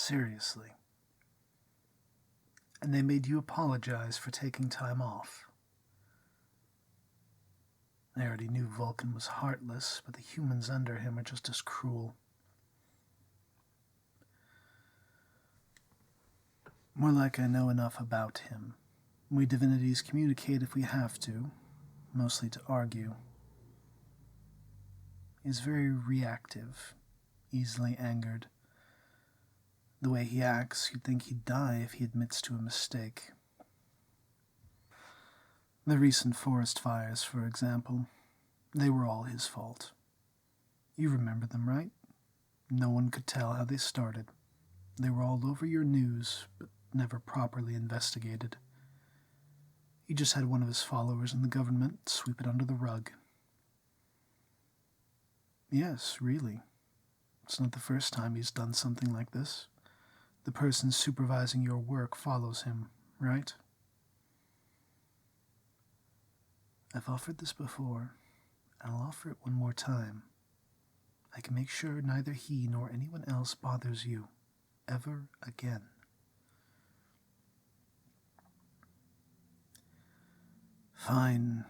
Seriously. And they made you apologize for taking time off. I already knew Vulcan was heartless, but the humans under him are just as cruel. More like I know enough about him. We divinities communicate if we have to, mostly to argue. He's very reactive, easily angered. The way he acts, you'd think he'd die if he admits to a mistake. The recent forest fires, for example, they were all his fault. You remember them, right? No one could tell how they started. They were all over your news, but never properly investigated. He just had one of his followers in the government sweep it under the rug. Yes, really. It's not the first time he's done something like this. The person supervising your work follows him, right? I've offered this before, and I'll offer it one more time. I can make sure neither he nor anyone else bothers you, ever again. Fine.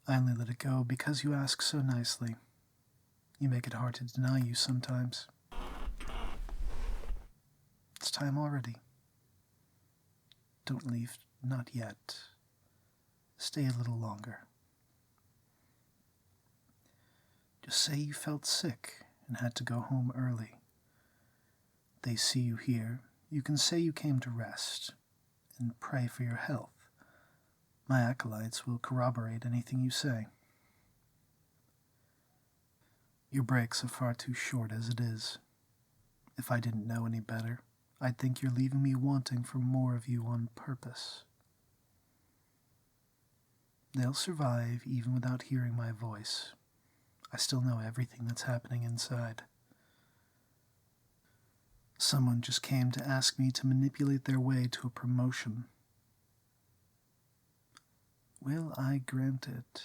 I only let it go because you ask so nicely. You make it hard to deny you sometimes. It's time already. Don't leave, not yet. Stay a little longer. Just say you felt sick and had to go home early. They see you here. You can say you came to rest and pray for your health. My acolytes will corroborate anything you say. Your breaks are far too short as it is. If I didn't know any better, I'd think you're leaving me wanting for more of you on purpose. They'll survive even without hearing my voice. I still know everything that's happening inside. Someone just came to ask me to manipulate their way to a promotion. Will I grant it?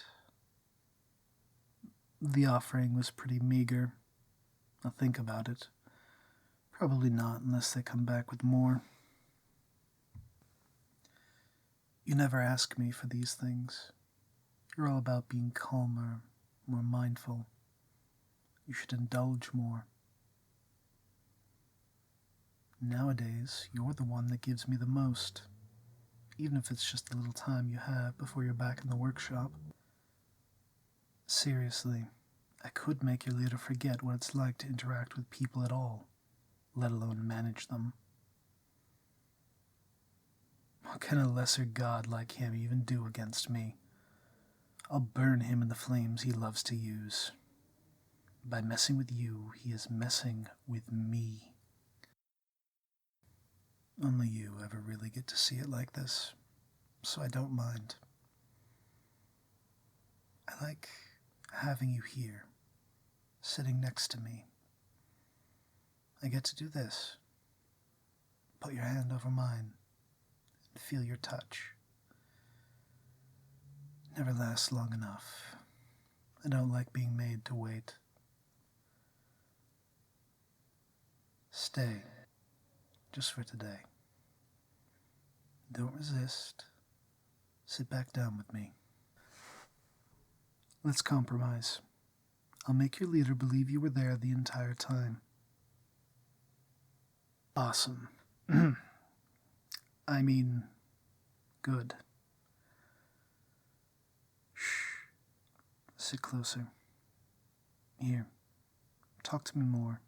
The offering was pretty meager. I'll think about it. Probably not unless they come back with more. You never ask me for these things. You're all about being calmer, more mindful. You should indulge more. Nowadays, you're the one that gives me the most, even if it's just the little time you have before you're back in the workshop. Seriously, I could make your leader forget what it's like to interact with people at all, let alone manage them. What can a lesser god like him even do against me? I'll burn him in the flames he loves to use. By messing with you, he is messing with me. Only you ever really get to see it like this, so I don't mind. I like having you here, sitting next to me. I get to do this. Put your hand over mine and feel your touch. It never lasts long enough. I don't like being made to wait. Stay, just for today. Don't resist. Sit back down with me. Let's compromise. I'll make your leader believe you were there the entire time. Awesome. I mean, good. Shh. Sit closer. Here. Talk to me more.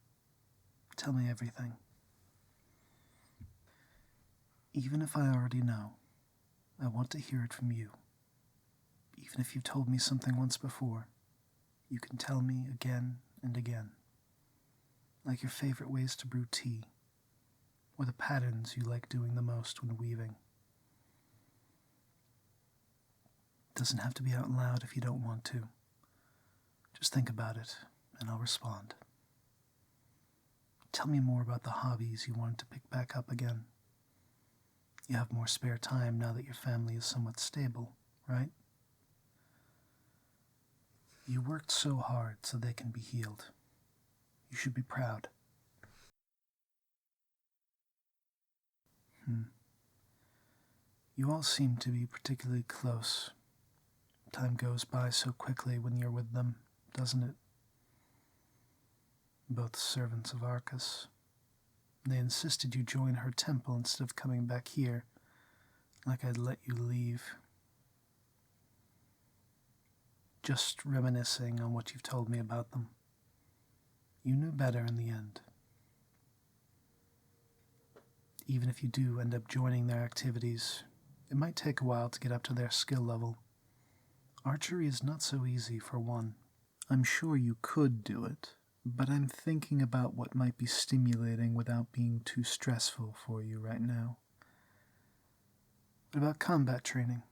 Tell me everything. Even if I already know, I want to hear it from you. Even if you've told me something once before, you can tell me again and again. Like your favorite ways to brew tea, or the patterns you like doing the most when weaving. It doesn't have to be out loud if you don't want to. Just think about it, and I'll respond. Tell me more about the hobbies you wanted to pick back up again. You have more spare time now that your family is somewhat stable, right? You worked so hard so they can be healed. You should be proud. You all seem to be particularly close. Time goes by so quickly when you're with them, doesn't it? Both servants of Arcus. They insisted you join her temple instead of coming back here, like I'd let you leave. Just reminiscing on what you've told me about them. You knew better in the end. Even if you do end up joining their activities, it might take a while to get up to their skill level. Archery is not so easy, for one. I'm sure you could do it, but I'm thinking about what might be stimulating without being too stressful for you right now. What about combat training?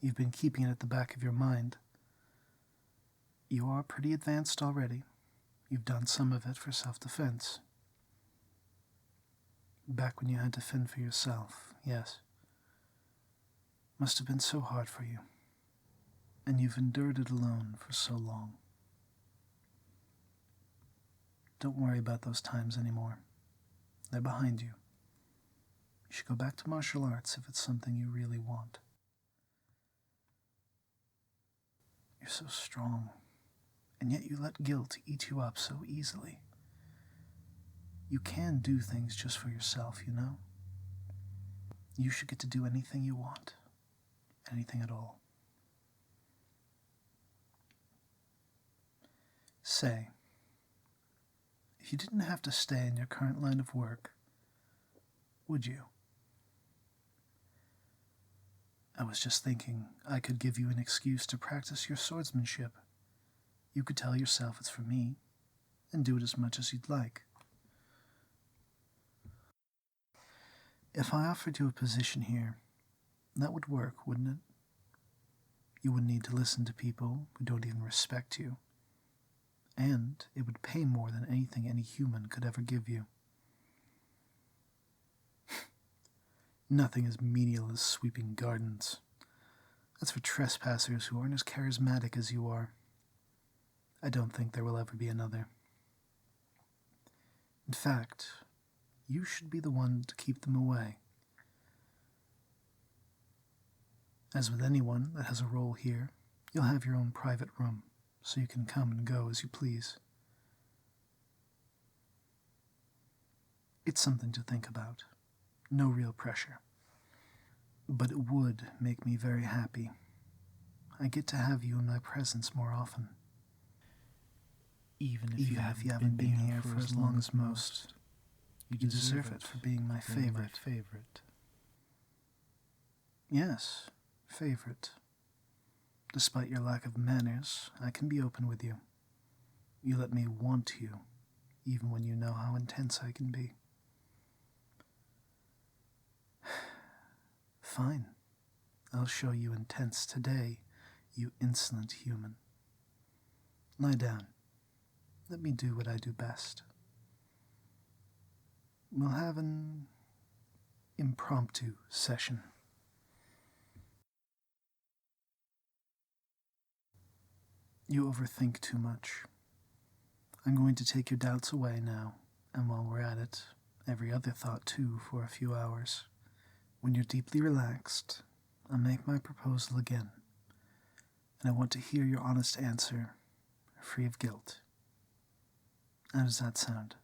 You've been keeping it at the back of your mind. You are pretty advanced already. You've done some of it for self-defense. Back when you had to fend for yourself, yes. Must have been so hard for you. And you've endured it alone for so long. Don't worry about those times anymore. They're behind you. You should go back to martial arts if it's something you really want. You're so strong, and yet you let guilt eat you up so easily. You can do things just for yourself, you know? You should get to do anything you want. Anything at all. Say, if you didn't have to stay in your current line of work, would you? I was just thinking I could give you an excuse to practice your swordsmanship. You could tell yourself it's for me, and do it as much as you'd like. If I offered you a position here, that would work, wouldn't it? You wouldn't need to listen to people who don't even respect you. And it would pay more than anything any human could ever give you. Nothing as menial as sweeping gardens. That's for trespassers who aren't as charismatic as you are. I don't think there will ever be another. In fact, you should be the one to keep them away. As with anyone that has a role here, you'll have your own private room, so you can come and go as you please. It's something to think about. No real pressure. But it would make me very happy. I get to have you in my presence more often. Even if you haven't been here for as long as most. You deserve it for being my favorite. Yes, favorite. Despite your lack of manners, I can be open with you. You let me want you, even when you know how intense I can be. Fine. I'll show you intense today, you insolent human. Lie down. Let me do what I do best. We'll have an impromptu session. You overthink too much. I'm going to take your doubts away now, and while we're at it, every other thought too for a few hours. When you're deeply relaxed, I'll make my proposal again, and I want to hear your honest answer, free of guilt. How does that sound?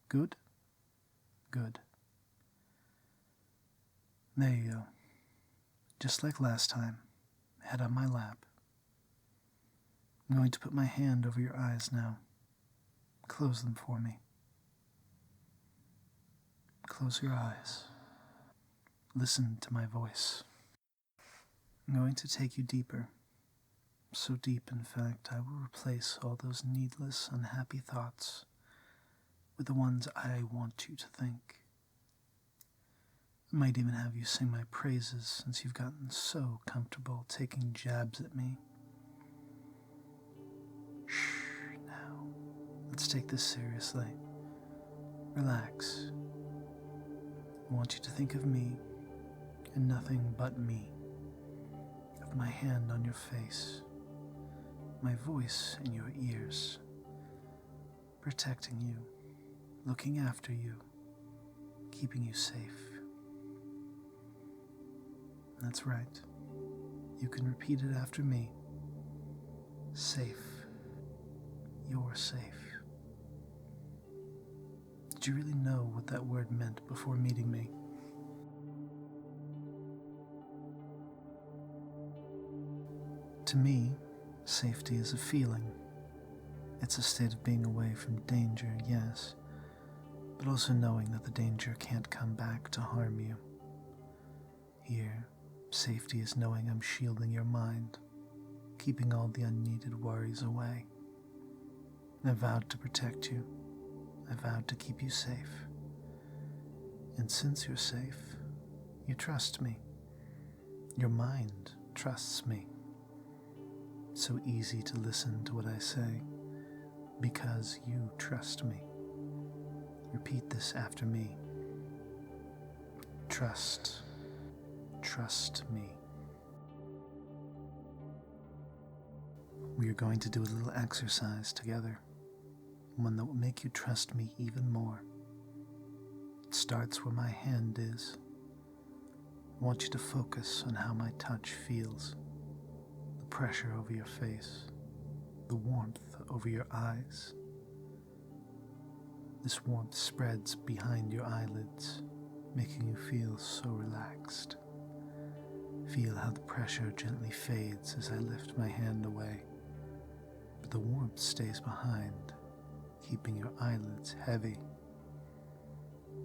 Good? Good. There you go. Just like last time, head on my lap. I'm going to put my hand over your eyes now. Close them for me. Close your eyes. Listen to my voice. I'm going to take you deeper. So deep, in fact, I will replace all those needless, unhappy thoughts with the ones I want you to think. I might even have you sing my praises since you've gotten so comfortable taking jabs at me. Shh, now. Let's take this seriously. Relax. I want you to think of me and nothing but me. Of my hand on your face. my voice in your ears, protecting you, looking after you, keeping you safe. That's right. You can repeat it after me. Safe. You're safe. Did you really know what that word meant before meeting me? To me, safety is a feeling. It's a state of being away from danger, yes, but also knowing that the danger can't come back to harm you. Here, safety is knowing I'm shielding your mind, keeping all the unneeded worries away. I vowed to protect you. I vowed to keep you safe. And since you're safe, you trust me. Your mind trusts me. So easy to listen to what I say, because you trust me. Repeat this after me. Trust me. We are going to do a little exercise together, one that will make you trust me even more. It starts where my hand is. I want you to focus on how my touch feels, the pressure over your face, the warmth over your eyes. This warmth spreads behind your eyelids, making you feel so relaxed. Feel how the pressure gently fades as I lift my hand away, but the warmth stays behind, keeping your eyelids heavy.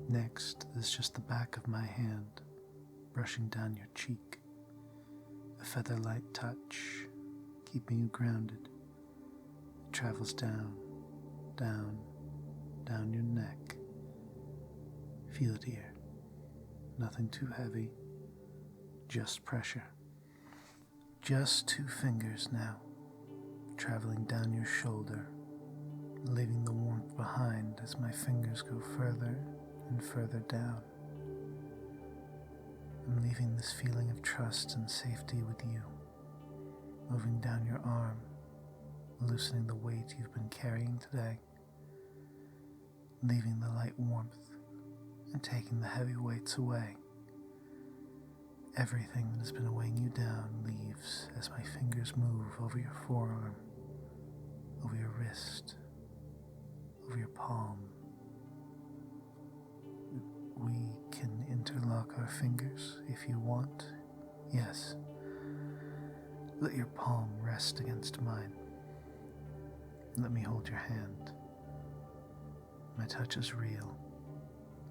Next is just the back of my hand, brushing down your cheek, a feather-light touch, keeping you grounded. It travels down your neck. Feel it here. Nothing too heavy, just pressure. Just 2 fingers now, traveling down your shoulder, leaving the warmth behind as my fingers go further and further down. I'm leaving this feeling of trust and safety with you, moving down your arm, loosening the weight you've been carrying today, leaving the light warmth and taking the heavy weights away. Everything that has been weighing you down leaves as my fingers move over your forearm, over your wrist, over your palm. We can interlock our fingers if you want. Yes. Let your palm rest against mine. Let me hold your hand. My touch is real.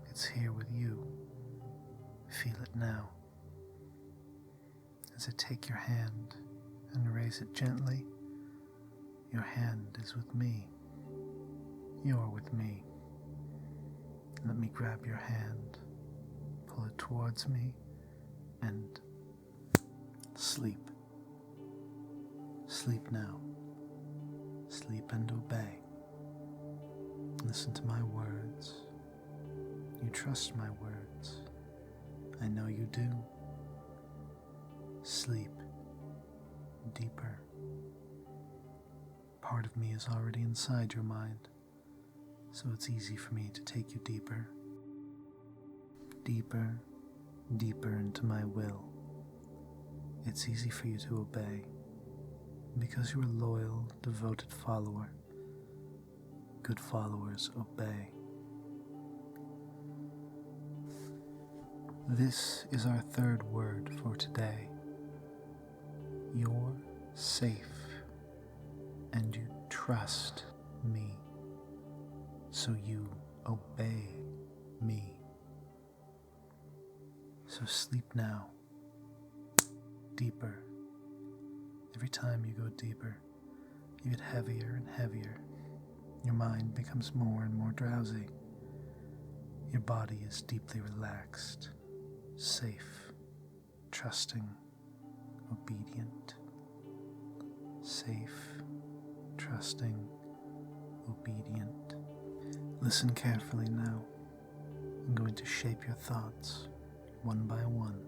It's here with you. Feel it now. As I take your hand and raise it gently, your hand is with me. You're with me. Let me grab your hand, pull it towards me, and sleep. Sleep now. Sleep and obey. Listen to my words. You trust my words. I know you do. Sleep deeper. Part of me is already inside your mind, so it's easy for me to take you deeper. Deeper, deeper into my will. It's easy for you to obey, because you're a loyal, devoted follower. Good followers obey. This is our 3rd word for today. You're safe, and you trust me, so you obey me. So sleep now, deeper. Every time you go deeper, you get heavier and heavier. Your mind becomes more and more drowsy. Your body is deeply relaxed, safe, trusting, obedient. Safe, trusting, obedient. Listen carefully now. I'm going to shape your thoughts, one by one.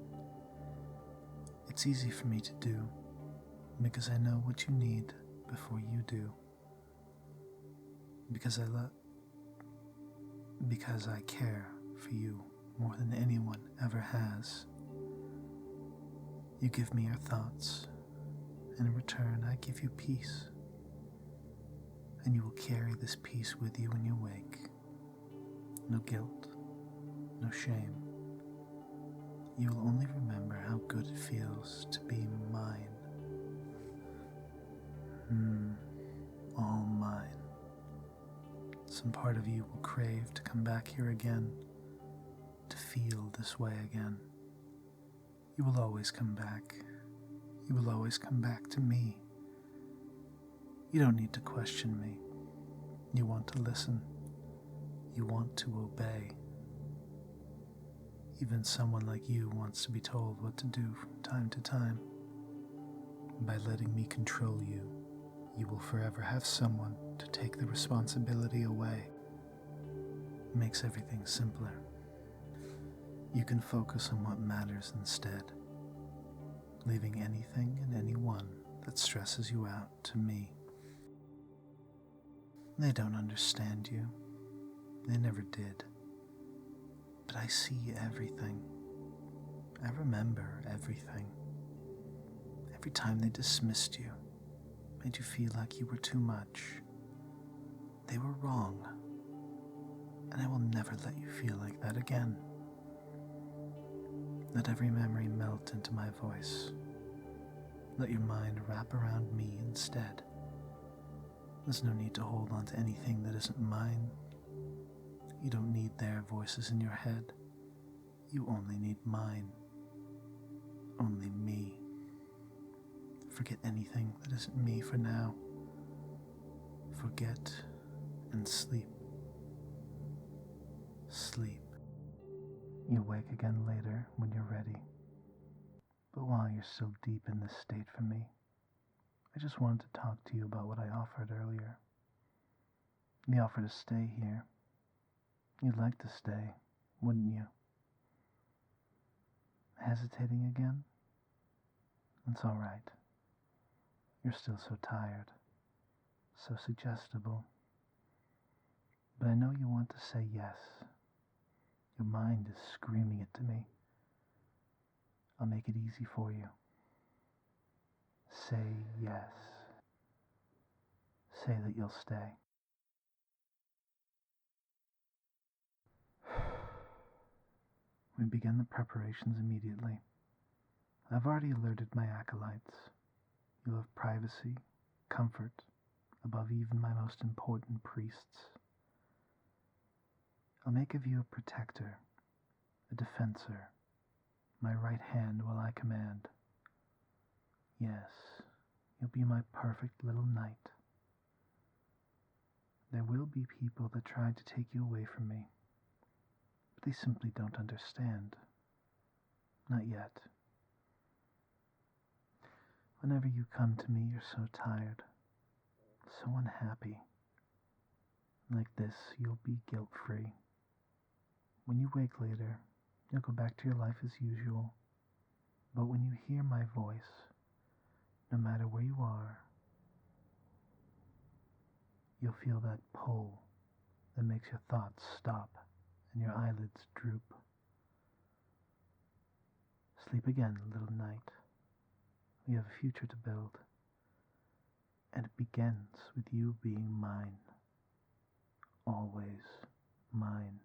It's easy for me to do, because I know what you need before you do. Because I care for you more than anyone ever has. You give me your thoughts, and in return I give you peace. And you will carry this peace with you when you wake. No guilt, no shame. You will only remember how good it feels to be mine. All mine. Some part of you will crave to come back here again, to feel this way again. You will always come back. You will always come back to me. You don't need to question me. You want to listen. You want to obey. Even someone like you wants to be told what to do from time to time. By letting me control you, you will forever have someone to take the responsibility away. It makes everything simpler. You can focus on what matters instead, leaving anything and anyone that stresses you out to me. They don't understand you. They never did. But I see everything. I remember everything. Every time they dismissed you, made you feel like you were too much. They were wrong. And I will never let you feel like that again. Let every memory melt into my voice. Let your mind wrap around me instead. There's no need to hold on to anything that isn't mine. You don't need their voices in your head. You only need mine. Only me. Forget anything that isn't me for now. Forget and sleep. Sleep. You'll wake again later when you're ready. But while you're still deep in this state for me, I just wanted to talk to you about what I offered earlier. The offer to stay here. You'd like to stay, wouldn't you? Hesitating again? It's all right. You're still so tired, so suggestible. But I know you want to say yes. Your mind is screaming it to me. I'll make it easy for you. Say yes. Say that you'll stay. We begin the preparations immediately. I've already alerted my acolytes. You'll have privacy, comfort, above even my most important priests. I'll make of you a protector, a defensor, my right hand while I command. Yes, you'll be my perfect little knight. There will be people that try to take you away from me, but they simply don't understand. Not yet. Whenever you come to me, you're so tired, so unhappy. Like this, you'll be guilt-free. When you wake later, you'll go back to your life as usual. But when you hear my voice, no matter where you are, you'll feel that pull that makes your thoughts stop and your eyelids droop. Sleep again, little knight. We have a future to build, and it begins with you being mine. Always mine.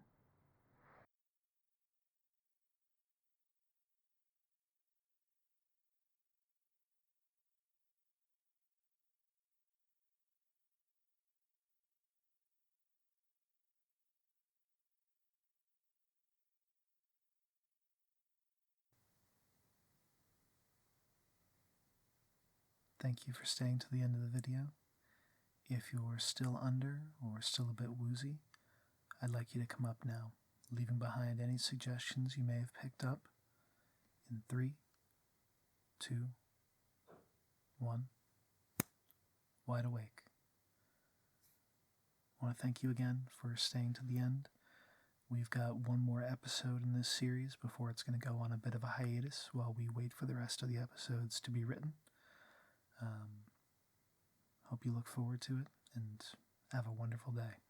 Thank you for staying to the end of the video. If you're still under or still a bit woozy, I'd like you to come up now, leaving behind any suggestions you may have picked up in 3, 2, 1. Wide awake. I want to thank you again for staying to the end. We've got one more episode in this series before it's going to go on a bit of a hiatus while we wait for the rest of the episodes to be written. Hope you look forward to it, and have a wonderful day.